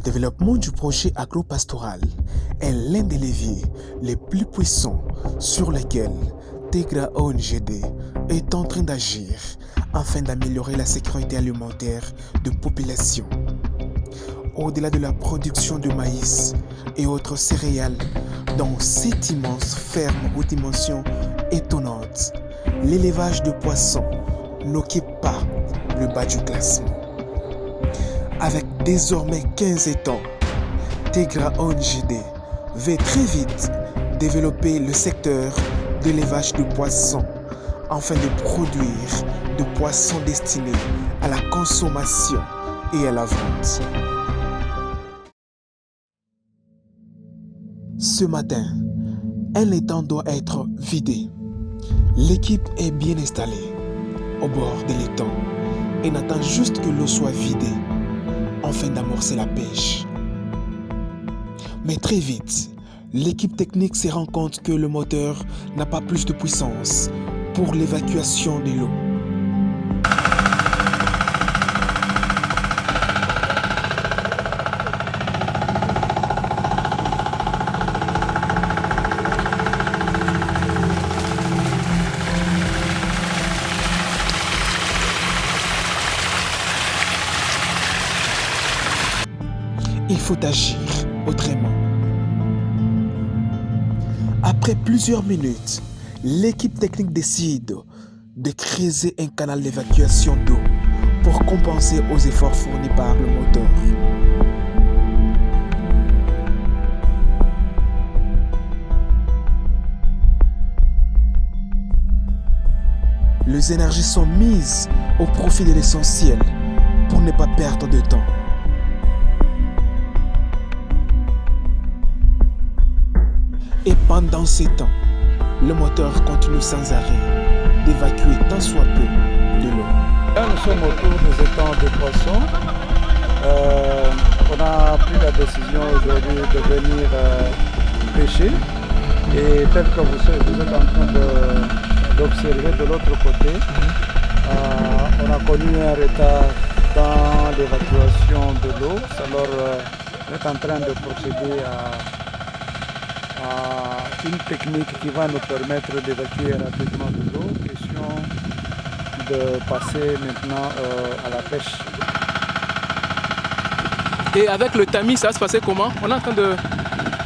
développement du projet agropastoral est l'un des leviers les plus puissants sur lesquels Tegra ONGD est en train d'agir afin d'améliorer la sécurité alimentaire de populations. Au-delà de la production de maïs et autres céréales dans cette immense ferme aux dimensions étonnantes, l'élevage de poissons n'occupe pas le bas du classement. Avec désormais 15 étangs, Tegra ONGD veut très vite développer le secteur de l'élevage de poissons afin de produire de poissons destinés à la consommation et à la vente. Ce matin, un étang doit être vidé. L'équipe est bien installée au bord de l'étang et n'attend juste que l'eau soit vidée afin d'amorcer la pêche. Mais très vite, l'équipe technique se rend compte que le moteur n'a pas plus de puissance pour l'évacuation de l'eau. Il faut agir autrement. Après plusieurs minutes, l'équipe technique décide de creuser un canal d'évacuation d'eau pour compenser aux efforts fournis par le moteur. Les énergies sont mises au profit de l'essentiel pour ne pas perdre de temps. Et pendant ces temps, le moteur continue sans arrêt d'évacuer tant soit peu de l'eau. Là, nous sommes autour des étangs de poissons. On a pris la décision aujourd'hui de venir pêcher. Et tel que vous êtes en train d'observer de l'autre côté, on a connu un retard dans l'évacuation de l'eau. Alors, on est en train de procéder à une technique qui va nous permettre d'évacuer rapidement de l'eau. Question de passer maintenant à la pêche. Et avec le tamis, ça va se passer comment? On est en train de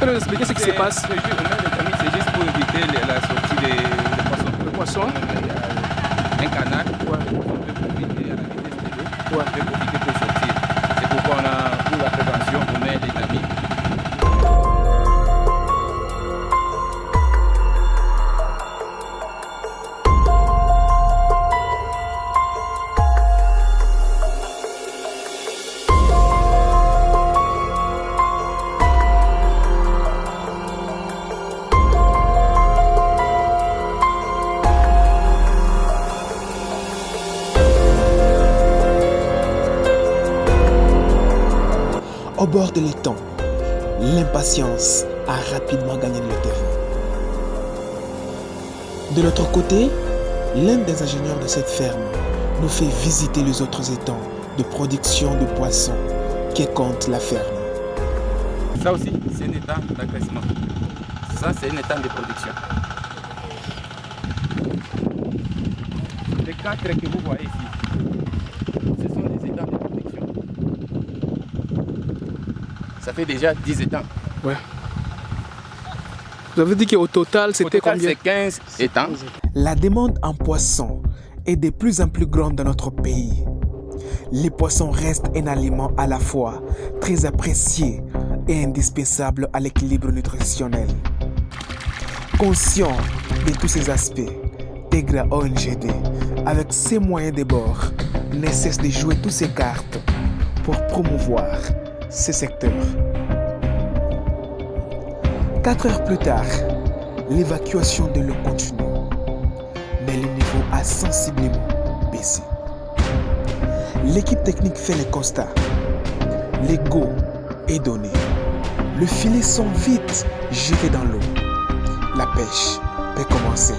nous expliquer ce qui se passe. Le tamis, c'est juste pour éviter la sortie des poissons. Le poisson. Il y a un canal pour profiter à la vitesse de l'eau. Pour profiter pour sortir. C'est pourquoi pour la prévention, on met les tamis. Au bord de l'étang, l'impatience a rapidement gagné le terrain. De l'autre côté, l'un des ingénieurs de cette ferme nous fait visiter les autres étangs de production de poissons qui comptent la ferme. Ça aussi, c'est un étang d'encaissement. Ça, c'est un étang de production. Les 4 que vous voyez ici, ce sont des étangs de production. Ça fait déjà 10 étangs. Ouais. Vous avez dit qu'au total, c'était combien? C'est 15 étangs. La demande en poissons est de plus en plus grande dans notre pays. Les poissons restent un aliment à la fois très apprécié et indispensable à l'équilibre nutritionnel. Conscient de tous ces aspects, Tegra ONGD, avec ses moyens de bord, ne cesse de jouer toutes ses cartes pour promouvoir ce secteur. 4 heures plus tard, l'évacuation de l'eau continue, mais le niveau a sensiblement baissé. L'équipe technique fait le constat. Le go est donné. Le filet sont vite jetés dans l'eau. La pêche peut commencer.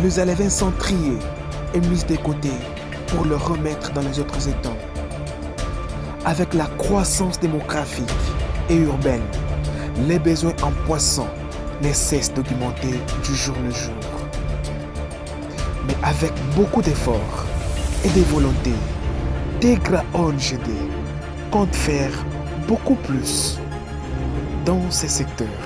les alevins sont triés et mis de côté pour le remettre dans les autres étangs. Avec la croissance démographique et urbaine, les besoins en poissons ne cessent d'augmenter du jour le jour. Mais avec beaucoup d'efforts et de volonté, Tegra ONGD compte faire beaucoup plus dans ces secteurs.